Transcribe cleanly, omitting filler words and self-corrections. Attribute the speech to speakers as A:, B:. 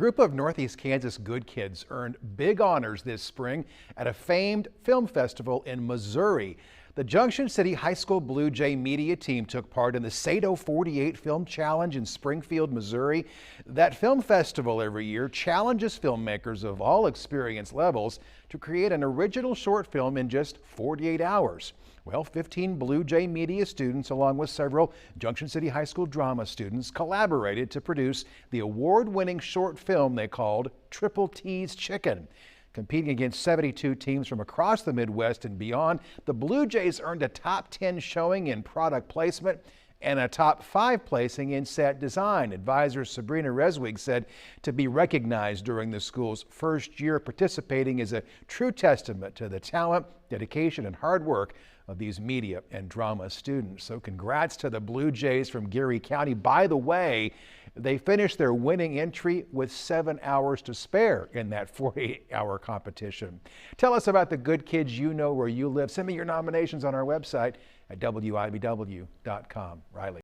A: group of Northeast Kansas good kids earned big honors this spring at a famed film festival in Missouri. The Junction City High School Blue Jay media team took part in the SATO-48 Film Challenge in Springfield, Missouri. That film festival every year challenges filmmakers of all experience levels to create an original short film in just 48 hours. Well, 15 Blue Jay media students, along with several Junction City High School drama students, collaborated to produce the award-winning short film they called Triple T's Chicken. Competing against 72 teams from across the Midwest and beyond, the Blue Jays earned a top 10 showing in product placement and a top 5 placing in set design. Advisor Sabrina Reswig said to be recognized during the school's first year participating is a true testament to the talent, dedication, and hard work of these media and drama students. So congrats to the Blue Jays from Geary County. By the way, they finished their winning entry with 7 hours to spare in that 48-hour competition. Tell us about the good kids you know where you live. Send me your nominations on our website at WIBW.com. Riley.